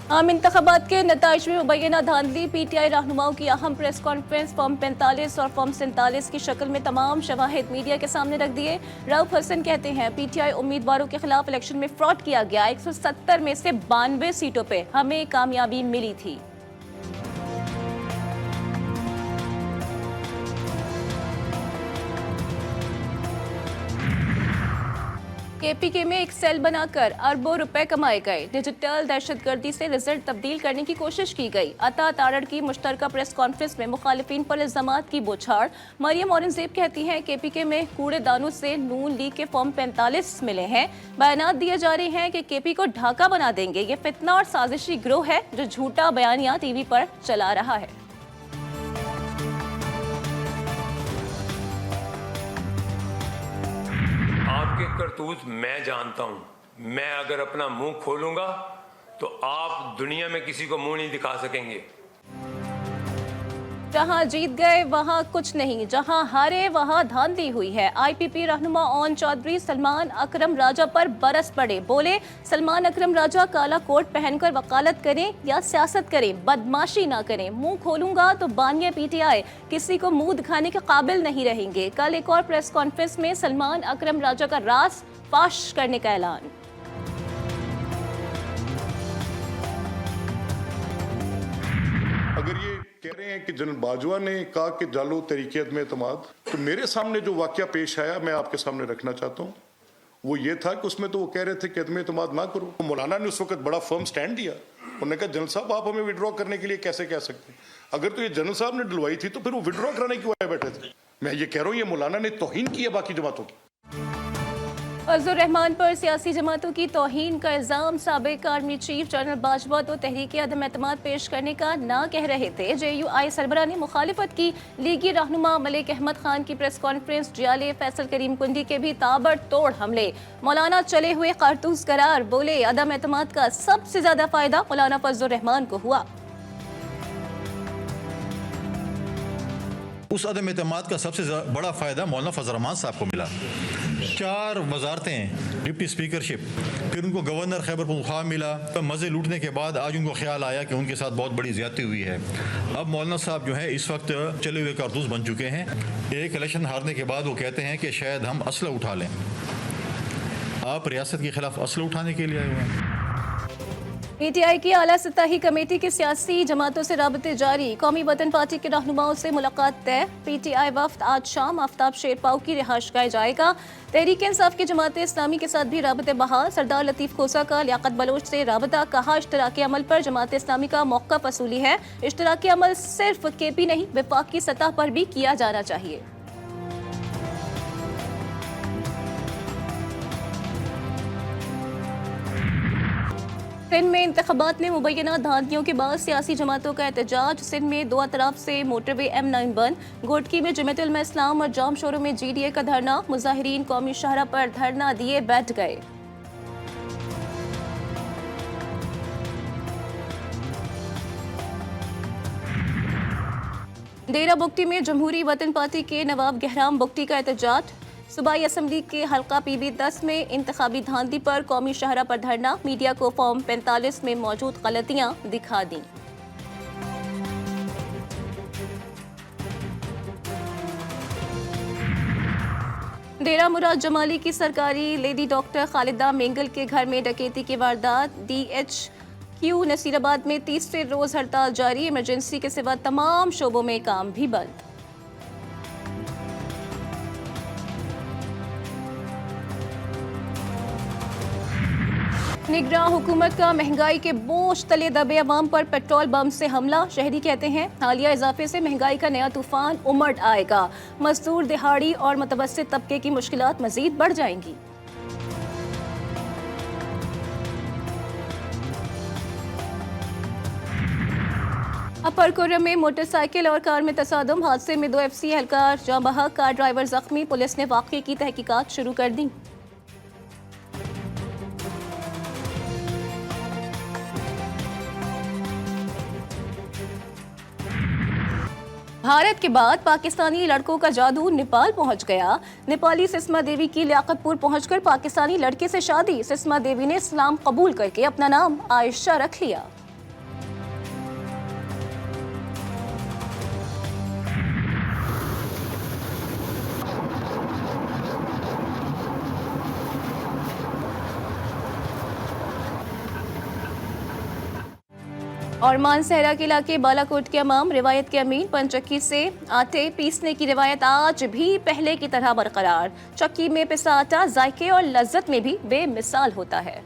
आम इंतखाबात के नताइज में मुबैना धांधली। पीटीआई रहनुमाओं की अहम प्रेस कॉन्फ्रेंस फॉर्म 45 और फॉर्म 47 की शक्ल में तमाम शवाहिद मीडिया के सामने रख दिए। रऊफ हसन कहते हैं पीटीआई उम्मीदवारों के खिलाफ इलेक्शन में फ्रॉड किया गया। 170 में से 92 सीटों पे हमें कामयाबी मिली थी। केपीके में एक सेल बनाकर अरबों रुपए कमाए गए। डिजिटल दहशतगर्दी से रिजल्ट तब्दील करने की कोशिश की गई। अता तारड़ की मुश्तरका प्रेस कॉन्फ्रेंस में मुखालिफिन पर इल्जामात की बौछार। मरियम औरंगजेब कहती हैं केपीके में कूड़ेदानों से नून लीग के फॉर्म 45 मिले हैं। बयानात दिए जा रहे हैं कि केपी को ढाका बना देंगे। ये फितना और साजिशी गिरोह है जो झूठा बयानिया टीवी पर चला रहा है। आपके करतूत मैं जानता हूं। मैं अगर अपना मुंह खोलूंगा तो आप दुनिया में किसी को मुंह नहीं दिखा सकेंगे। जहां जीत गए वहां कुछ नहीं, जहां हारे वहां धांधली हुई है। आईपीपी रहनुमा ओन चौधरी सलमान अकरम राजा पर बरस पड़े। बोले सलमान अकरम राजा काला कोट पहनकर वकालत करें या सियासत करें, बदमाशी ना करें। मुंह खोलूंगा तो बानिया पीटीआई किसी को मुंह दिखाने के काबिल नहीं रहेंगे। कल एक और प्रेस कॉन्फ्रेंस में सलमान अकरम राजा का राज फाश करने का ऐलान। अगर ये कह रहे हैं कि जनरल बाजवा ने कहा कि जालो तरीके अदम एतमाद, तो मेरे सामने जो वाकया पेश आया मैं आपके सामने रखना चाहता हूँ। वो ये था कि उसमें तो वो कह रहे थे कि अदम एतमाद ना करो। तो मौलाना ने उस वक्त बड़ा फर्म स्टैंड दिया। उन्होंने कहा जनरल साहब आप हमें विड्रॉ करने के लिए कैसे कह सकते हैं? अगर तो ये जनरल साहब ने डलवाई थी तो फिर वो विड्रॉ कराने क्यों आए बैठे थे? मैं ये कह रहा हूँ ये मौलाना ने तौहीन की है बाकी जमातों की। फजलुर रहमान पर सियासी जमातों की तौहीन का इल्जाम। साबिक आर्मी चीफ जनरल बाजवा तो तहरीक अदम एतमाद पेश करने का ना कह रहे थे। JUI सरबराह ने मुखालिफत की। लीगी रहनुमा मलिक अहमद खान की प्रेस कॉन्फ्रेंस। जियाले फैसल करीम कुंडी के भी ताबड़तोड़ हमले। मौलाना चले हुए कारतूस करार। बोले अदम एतमाद का सबसे ज्यादा फायदा मौलाना फजलुर रहमान को हुआ। उस अदम एतमाद का सबसे बड़ा फ़ायदा मौलाना फजल रहमान साहब को मिला। 4 वजारतें, डिप्टी स्पीकरशिप, फिर उनको गवर्नर खैबर पख्तूनख्वा मिला। तो मज़े लूटने के बाद आज उनको ख्याल आया कि उनके साथ बहुत बड़ी ज़्यादती हुई है। अब मौलाना साहब जो है इस वक्त चले हुए कारतूस बन चुके हैं। एक इलेक्शन हारने के बाद वो कहते हैं कि शायद हम असला उठा लें। आप रियासत के खिलाफ असला उठाने के लिए आए हुए हैं। पीटीआई की आला सतही कमेटी की सियासी जमातों से राबते जारी। कौमी वतन पार्टी के रहनुमाओं से मुलाकात तय। पीटीआई वफ्द आज शाम आफ्ताब शेरपाव की रिहाइश गाह जाएगा। तहरीक इंसाफ की जमात इस्लामी के साथ भी राबते बहाल। सरदार लतीफ़ खोसा का लियाकत बलोच से राबता। कहा इश्तराकी अमल पर जमात इस्लामी का मौक़िफ़ असूली है। इश्तराकी अमल सिर्फ केपी नहीं वफाकी सतह पर भी किया जाना चाहिए। सिंध में इंतखाबात में मुबैना धांधलियों के बाद सियासी जमातों का एहतजाज। सिंध में 2 अतराफ से मोटरवे M9 बंद। गोटकी में जमात उलमा इस्लाम और जाम शोरों में GDA का धरना। मुजाहिरीन कौमी शाहरा पर धरना दिए बैठ गए। डेरा बुगटी में जमहूरी वतन पार्टी के नवाब गहराम बुगटी का एहतजाज। सूबाई असम्बली के हल्का PB10 में इंतखाबी धांधली पर कौमी शाहरा पर धरना। मीडिया को फॉर्म 45 में मौजूद गलतियां दिखा दी। डेरा मुराद जमाली की सरकारी लेडी डॉक्टर खालिदा मेंगल के घर में डकैती की वारदात। DHQ नसीराबाद में तीसरे रोज हड़ताल जारी। इमरजेंसी के सिवा तमाम शोबों में काम भी बंद। निगरान हुकूमत का महंगाई के बोझ तले दबे अवाम पर पेट्रोल बम से हमला। शहरी कहते हैं हालिया इजाफे से महंगाई का नया तूफान उमड़ आएगा। मजदूर, दिहाड़ी और मुतवस्सित तबके की मुश्किलात मजीद बढ़ जाएंगी। अपर कुर्रम में मोटरसाइकिल और कार में तसादुम। हादसे में 2 FC एहलकार जाँ बहक। कार ड्राइवर जख्मी। पुलिस ने वाक़े की तहकीकात शुरू कर दी। भारत के बाद पाकिस्तानी लड़कों का जादू नेपाल पहुंच गया। नेपाली सिस्मा देवी की लियाकतपुर पहुंचकर पाकिस्तानी लड़के से शादी। सिस्मा देवी ने इस्लाम कबूल करके अपना नाम आयशा रख लिया। और मानसहरा के इलाके बालाकोट के अमाम रिवायत के अमीन पंचक्की से आटे पीसने की रिवायत आज भी पहले की तरह बरकरार। चक्की में पिसा आटा जायके और लज्जत में भी बेमिसाल होता है।